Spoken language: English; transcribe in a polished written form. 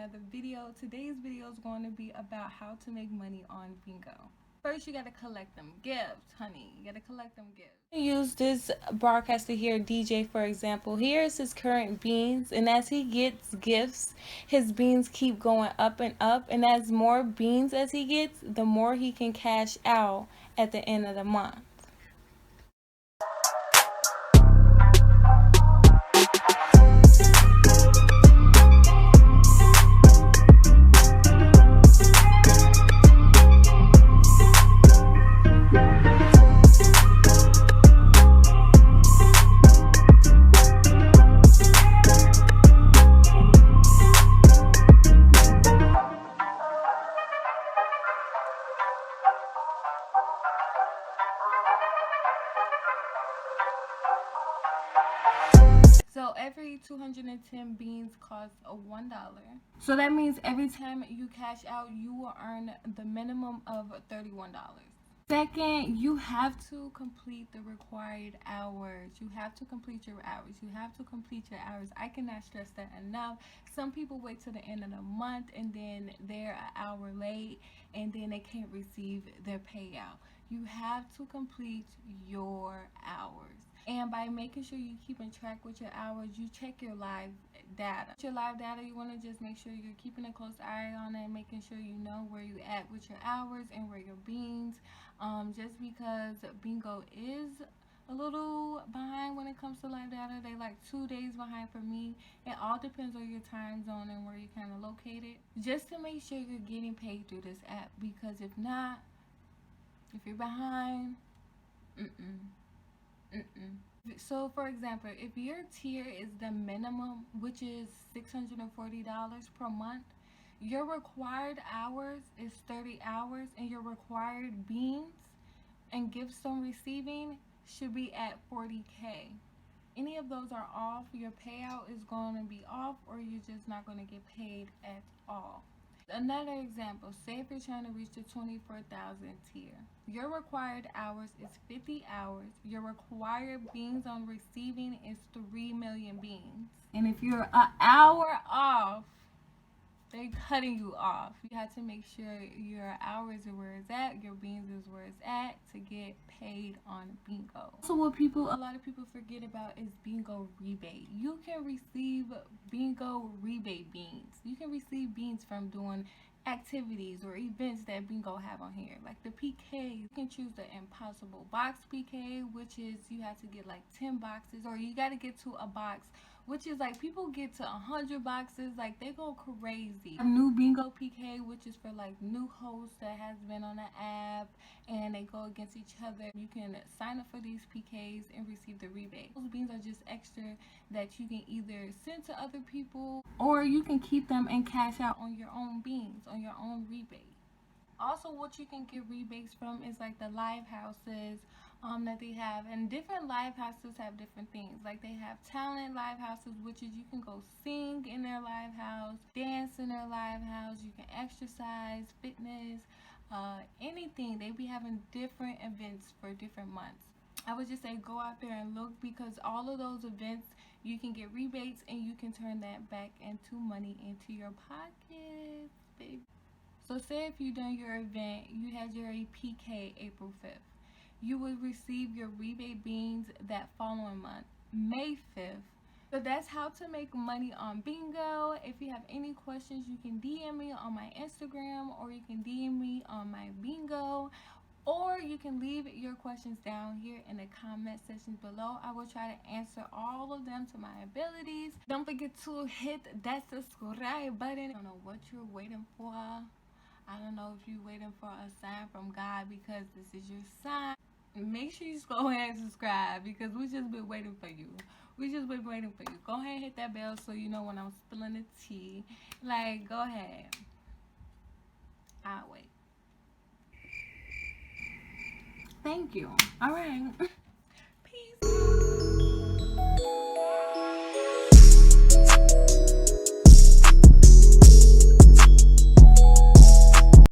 another video. Today's video is going to be about how to make money on Bigo. First, you got to collect them gifts, honey. You got to collect them gifts. Use this broadcaster here, DJ, for example. Here's his current beans, and as he gets gifts, his beans keep going up, and as more beans as he gets, the more he can cash out at the end of the month. So every 210 beans costs $1. So that means every time you cash out, you will earn the minimum of $31. Second, you have to complete the required hours. You have to complete your hours. You have to complete your hours. I cannot stress that enough. Some people wait till the end of the month and then they're an hour late and then they can't receive their payout. You have to complete your hours. And by making sure you're keeping track with your hours, you check your live data. Your live data, you want to just make sure you're keeping a close eye on it, making sure you know where you're at with your hours and where your beans. Just because Bigo is a little behind when it comes to live data. They like 2 days behind for me. It all depends on your time zone and where you're kind of located. Just to make sure you're getting paid through this app, because if not, if you're behind, So for example, if your tier is the minimum, which is $640 per month, your required hours is 30 hours, and your required beans and gifts on receiving should be at 40K. Any of those are off, your payout is going to be off, or you're just not going to get paid at all. Another example, say if you're trying to reach the 24,000 tier, your required hours is 50 hours. Your required beans on receiving is 3 million beans. And if you're an hour off, they're cutting you off. You have to make sure your hours are where it's at, your beans is where it's at to get paid on Bigo. So what a lot of people forget about is Bigo rebate. You can receive Bigo rebate beans. You can receive beans from doing activities or events that Bigo have on here, like the PK. You can choose the impossible box PK, which is you have to get like 10 boxes, or you got to get to a box, which is like people get to 100 boxes, like they go crazy. A new Bigo PK, which is for like new hosts that has been on the app and they go against each other. You can sign up for these PKs and receive the rebate. Those beans are just extra that you can either send to other people, or you can keep them and cash out on your own beans, on your own rebate. Also, what you can get rebates from is like the live houses that they have, and different live houses have different things. Like they have talent live houses, which is you can go sing in their live house, dance in their live house, you can exercise, fitness, anything. They be having different events for different months. I would just say go out there and look, because all of those events you can get rebates and you can turn that back into money into your pockets, baby. So say if you done your event, you had your PK April 5th. You would receive your rebate beans that following month, May 5th. So that's how to make money on Bigo. If you have any questions, you can DM me on my Instagram, or you can DM me on my Bigo, or you can leave your questions down here in the comment section below. I will try to answer all of them to my abilities. Don't forget to hit that subscribe button. I don't know what you're waiting for. I don't know if you're waiting for a sign from God, because this is your sign. Make sure you just go ahead and subscribe, because we just been waiting for you. We just been waiting for you. Go ahead and hit that bell so you know when I'm spilling the tea. Like, go ahead. I'll wait. Thank you. All right.